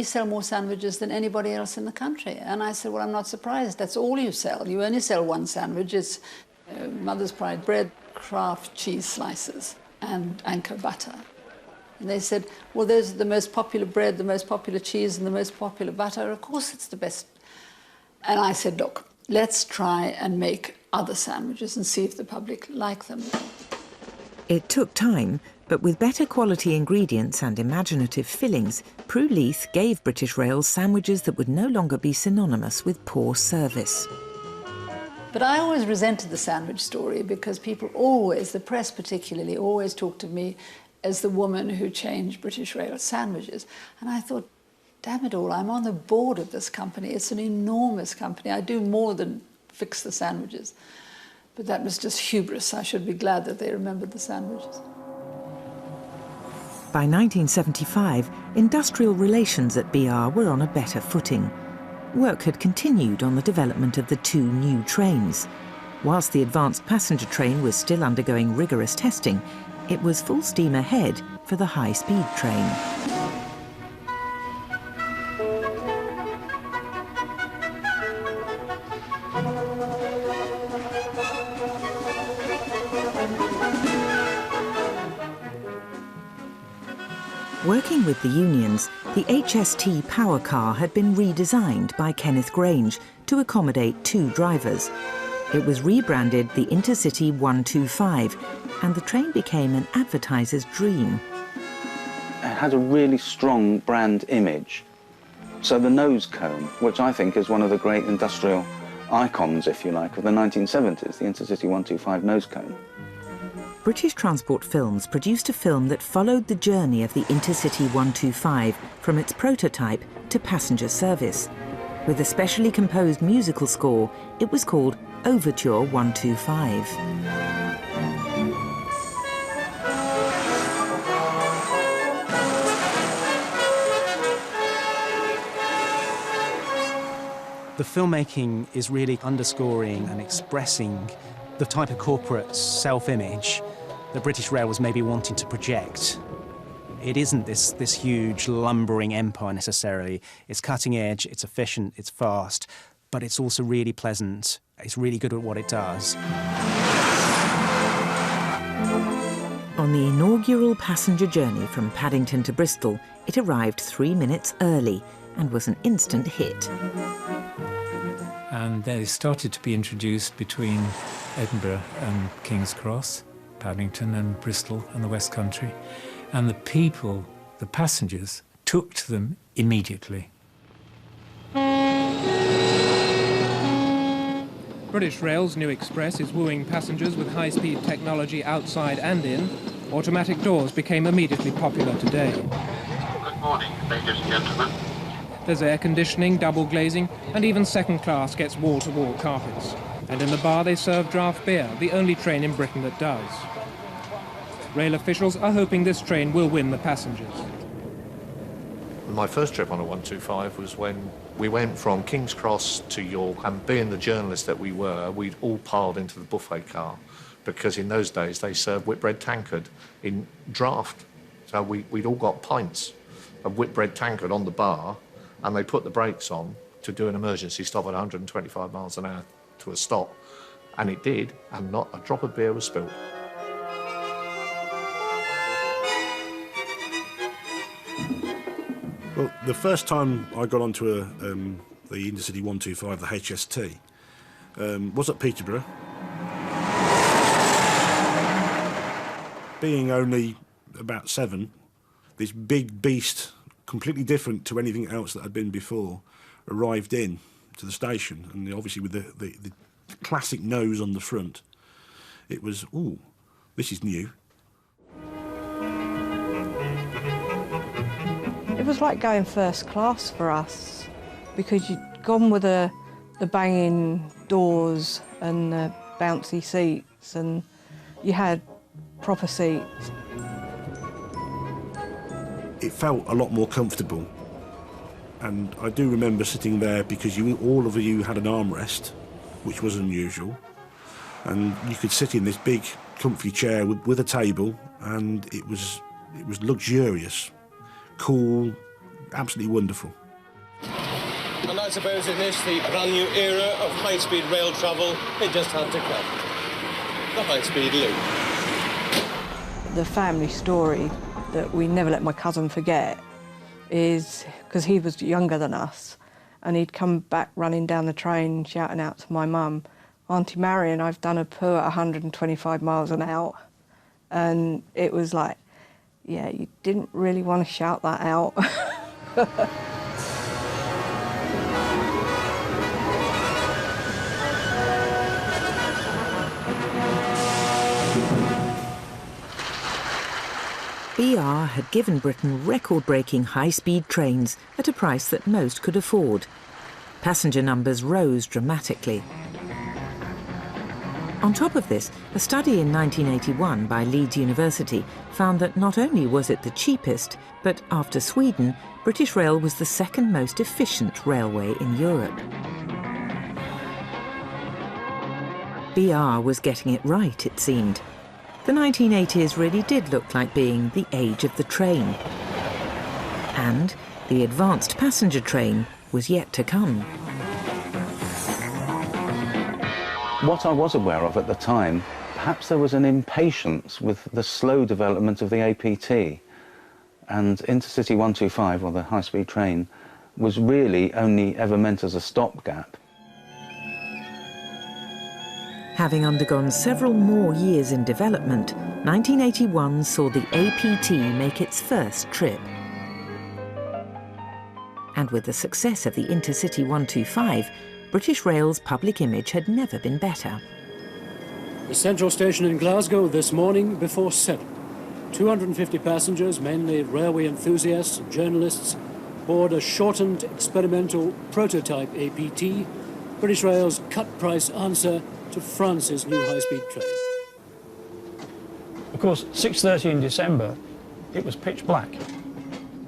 [SPEAKER 27] sell more sandwiches than anybody else in the country. And I said, well, I'm not surprised. That's all you sell. You only sell one sandwich. It's Mother's Pride bread, Kraft cheese slices, and Anchor butter. And they said, well, those are the most popular bread, the most popular cheese, and the most popular butter. Of course, it's the best. And I said, look, let's try and make other sandwiches and see if the public like them.
[SPEAKER 1] It took time, but with better quality ingredients and imaginative fillings, Prue Leith gave British Rail sandwiches that would no longer be synonymous with poor service.
[SPEAKER 27] But I always resented the sandwich story because people always, the press particularly, always talked of me as the woman who changed British Rail sandwiches. And I thought, damn it all, I'm on the board of this company. It's an enormous company. I do more than fix the sandwiches. But that was just hubris. I should be glad that they remembered the sandwiches.
[SPEAKER 1] By 1975, industrial relations at BR were on a better footing. Work had continued on the development of the 2 new trains. Whilst the advanced passenger train was still undergoing rigorous testing, it was full steam ahead for the high-speed train. Working with the unions, the HST power car had been redesigned by Kenneth Grange to accommodate 2 drivers. It was rebranded the Intercity 125, and the train became an advertiser's dream.
[SPEAKER 19] It had a really strong brand image. So the nose cone, which I think is one of the great industrial icons, if you like, of the 1970s, the Intercity 125 nose cone.
[SPEAKER 1] British Transport Films produced a film that followed the journey of the Intercity 125 from its prototype to passenger service. With a specially composed musical score, it was called Overture 125.
[SPEAKER 2] The filmmaking is really underscoring and expressing the type of corporate self-image that British Rail was maybe wanting to project. It isn't this huge lumbering empire necessarily. It's cutting edge, it's efficient, it's fast, but it's also really pleasant. It's really good at what it does.
[SPEAKER 1] On the inaugural passenger journey from Paddington to Bristol, it arrived 3 minutes early and was an instant hit.
[SPEAKER 4] And they started to be introduced between Edinburgh and King's Cross, Paddington and Bristol and the West Country. And the people, the passengers, took to them immediately.
[SPEAKER 6] British Rail's new express is wooing passengers with high-speed technology outside and in. Automatic doors became immediately popular today.
[SPEAKER 10] Good morning, ladies and gentlemen.
[SPEAKER 6] There's air conditioning, double glazing, and even second class gets wall-to-wall carpets. And in the bar they serve draft beer, the only train in Britain that does. Rail officials are hoping this train will win the passengers.
[SPEAKER 11] My first trip on a 125 was when we went from King's Cross to York, and being the journalists that we were, we'd all piled into the buffet car, because in those days they served Whitbread tankard in draft. So we'd all got pints of Whitbread tankard on the bar, and they put the brakes on to do an emergency stop at 125 miles an hour to a stop. And it did, and not a drop of beer was spilled.
[SPEAKER 13] Well, the first time I got onto the Intercity 125, the HST, was at Peterborough. Being only about 7, this big beast, completely different to anything else that had been before, arrived in to the station, and obviously with the classic nose on the front, it was, ooh, this is new.
[SPEAKER 17] It was like going first class for us, because you'd gone with the banging doors and the bouncy seats, and you had proper seats.
[SPEAKER 13] It felt a lot more comfortable, and I do remember sitting there because all of you had an armrest, which was unusual, and you could sit in this big comfy chair with a table, and it was luxurious. Cool, absolutely wonderful.
[SPEAKER 22] And I suppose in this, the brand new era of high-speed rail travel, it just had to come. The high-speed loop.
[SPEAKER 17] The family story that we never let my cousin forget is because he was younger than us, and he'd come back running down the train shouting out to my mum, "Auntie Marion, I've done a poo at 125 miles an hour." And it was like, yeah, you didn't really want to shout that out.
[SPEAKER 1] BR had given Britain record-breaking high-speed trains at a price that most could afford. Passenger numbers rose dramatically. On top of this, a study in 1981 by Leeds University found that not only was it the cheapest, but after Sweden, British Rail was the second most efficient railway in Europe. BR was getting it right, it seemed. The 1980s really did look like being the age of the train. And the advanced passenger train was yet to come.
[SPEAKER 19] What I was aware of at the time, perhaps there was an impatience with the slow development of the APT. And Intercity 125, or the high-speed train, was really only ever meant as a stopgap.
[SPEAKER 1] Having undergone several more years in development, 1981 saw the APT make its first trip. And with the success of the Intercity 125, British Rail's public image had never been better.
[SPEAKER 7] The central station in Glasgow this morning before 7. 250 passengers, mainly railway enthusiasts and journalists, board a shortened experimental prototype APT, British Rail's cut-price answer to France's new high-speed train.
[SPEAKER 20] Of course, 6:30 in December, it was pitch black.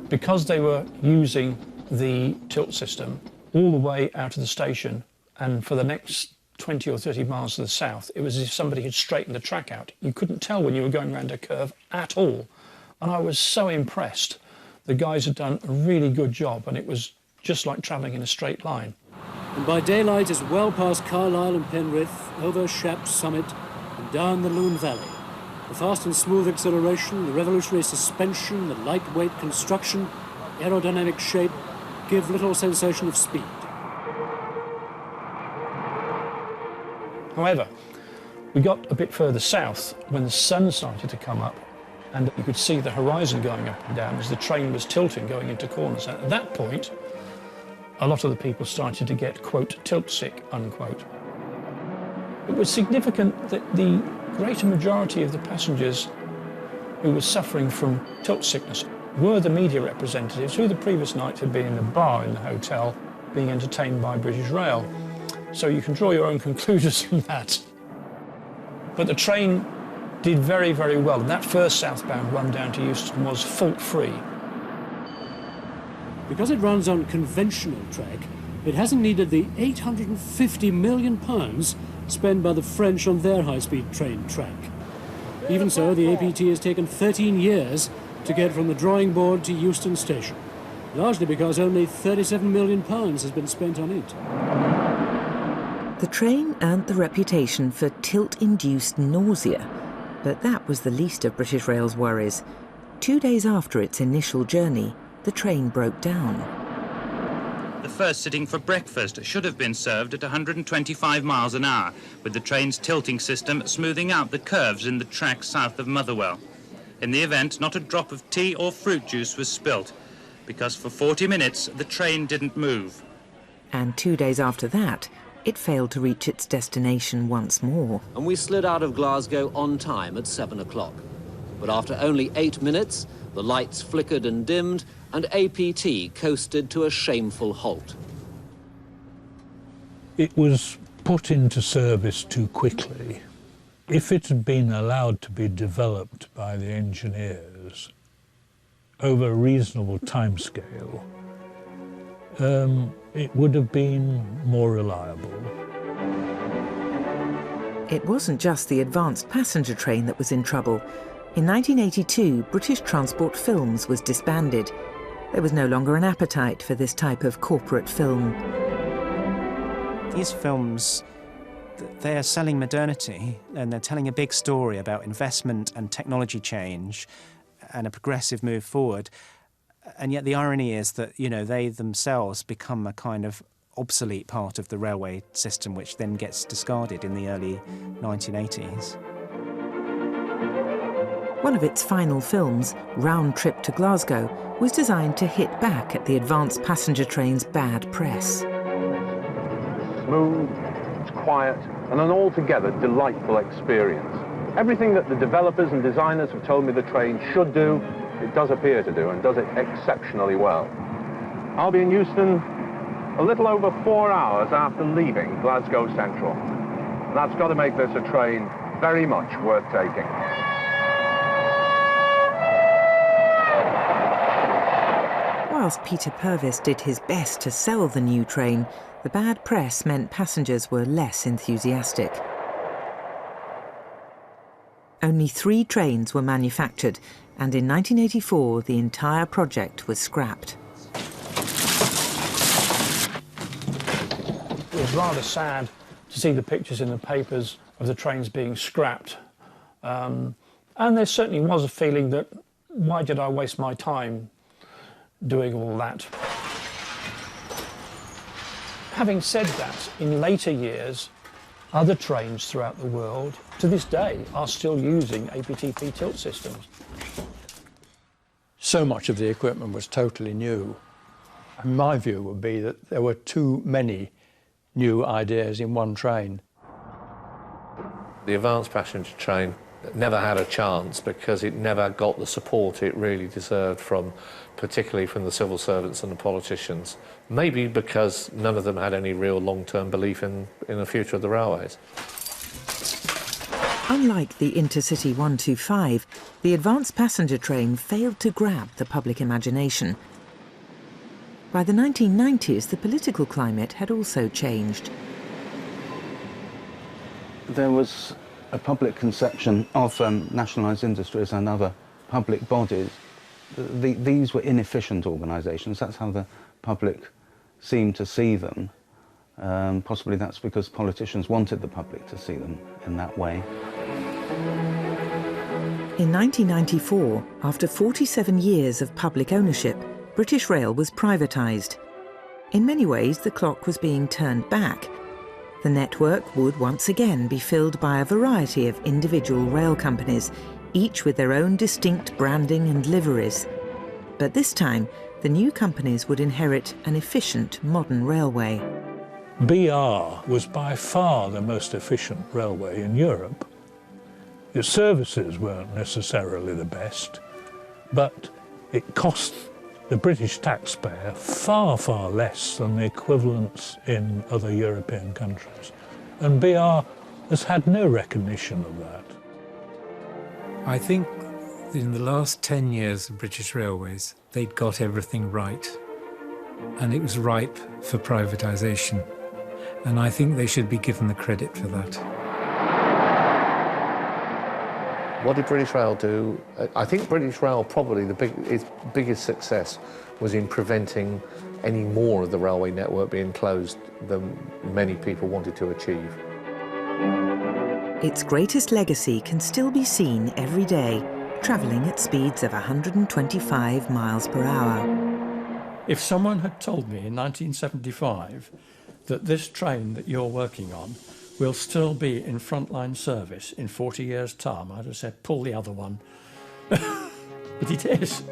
[SPEAKER 20] Because they were using the tilt system all the way out of the station, and for the next 20 or 30 miles to the south, it was as if somebody had straightened the track out. You couldn't tell when you were going around a curve at all. And I was so impressed. The guys had done a really good job, and it was just like travelling in a straight line.
[SPEAKER 7] And by daylight it's well past Carlisle and Penrith, over Shap's Summit and down the Lune Valley. The fast and smooth acceleration, the revolutionary suspension, the lightweight construction, aerodynamic shape give little sensation of speed.
[SPEAKER 20] However, we got a bit further south when the sun started to come up, and you could see the horizon going up and down as the train was tilting, going into corners. And at that point, a lot of the people started to get, quote, tilt sick, unquote. It was significant that the greater majority of the passengers who were suffering from tilt sickness were the media representatives who the previous night had been in a bar in the hotel being entertained by British Rail. So you can draw your own conclusions from that. But the train did very, very well, and that first southbound run down to Euston was fault-free.
[SPEAKER 7] Because it runs on conventional track, it hasn't needed the £850 million spent by the French on their high-speed train track. Even so, the APT has taken 13 years to get from the drawing board to Euston Station, largely because only £37 million has been spent on it.
[SPEAKER 1] The train earned the reputation for tilt-induced nausea, but that was the least of British Rail's worries. 2 days after its initial journey, the train broke down.
[SPEAKER 12] The first sitting for breakfast should have been served at 125 miles an hour, with the train's tilting system smoothing out the curves in the track south of Motherwell. In the event, not a drop of tea or fruit juice was spilt, because for 40 minutes the train didn't move.
[SPEAKER 1] And 2 days after that, it failed to reach its destination once more.
[SPEAKER 3] And we slid out of Glasgow on time at 7 o'clock. But after only 8 minutes, the lights flickered and dimmed, and APT coasted to a shameful halt.
[SPEAKER 15] It was put into service too quickly. If it had been allowed to be developed by the engineers over a reasonable timescale, it would have been more reliable.
[SPEAKER 1] It wasn't just the advanced passenger train that was in trouble. In 1982, British Transport Films was disbanded. There was no longer an appetite for this type of corporate film.
[SPEAKER 2] These films, they are selling modernity, and they're telling a big story about investment and technology change and a progressive move forward. And yet the irony is that, you know, they themselves become a kind of obsolete part of the railway system, which then gets discarded in the early 1980s.
[SPEAKER 1] One of its final films, Round Trip to Glasgow, was designed to hit back at the advanced passenger train's bad press.
[SPEAKER 14] Smooth, quiet, and an altogether delightful experience. Everything that the developers and designers have told me the train should do, It does appear to do, and does it exceptionally well. I'll be in Euston a little over 4 hours after leaving Glasgow Central. And that's got to make this a train very much worth taking.
[SPEAKER 1] Whilst Peter Purvis did his best to sell the new train, the bad press meant passengers were less enthusiastic. Only 3 trains were manufactured, and in 1984 the entire project was scrapped.
[SPEAKER 20] It was rather sad to see the pictures in the papers of the trains being scrapped. And there certainly was a feeling that, why did I waste my time doing all that? Having said that, in later years, other trains throughout the world, to this day, are still using APTP tilt systems. So much of the equipment was totally new. And my view would be that there were too many new ideas in one train.
[SPEAKER 11] The advanced passenger train never had a chance because it never got the support it really deserved particularly from the civil servants and the politicians. Maybe because none of them had any real long-term belief in the future of the railways.
[SPEAKER 1] Unlike the Intercity 125, the advanced passenger train failed to grab the public imagination. By the 1990s, the political climate had also changed.
[SPEAKER 19] There was a public conception of nationalised industries and other public bodies. These were inefficient organisations. That's how the public seemed to see them. Possibly that's because politicians wanted the public to see them in that way.
[SPEAKER 1] In 1994, after 47 years of public ownership, British Rail was privatised. In many ways, the clock was being turned back. The network would once again be filled by a variety of individual rail companies, each with their own distinct branding and liveries. But this time, the new companies would inherit an efficient modern railway.
[SPEAKER 15] BR was by far the most efficient railway in Europe. Its services weren't necessarily the best, but it cost the British taxpayer far, far less than the equivalents in other European countries. And BR has had no recognition of that.
[SPEAKER 4] I think in the last 10 years of British Railways, they'd got everything right. And it was ripe for privatisation. And I think they should be given the credit for that.
[SPEAKER 11] What did British Rail do? I think British Rail probably its biggest success was in preventing any more of the railway network being closed than many people wanted to achieve.
[SPEAKER 1] Its greatest legacy can still be seen every day, travelling at speeds of 125 miles per hour.
[SPEAKER 20] If someone had told me in 1975 that this train that you're working on will still be in frontline service in 40 years' time, I'd have said, pull the other one. But it is.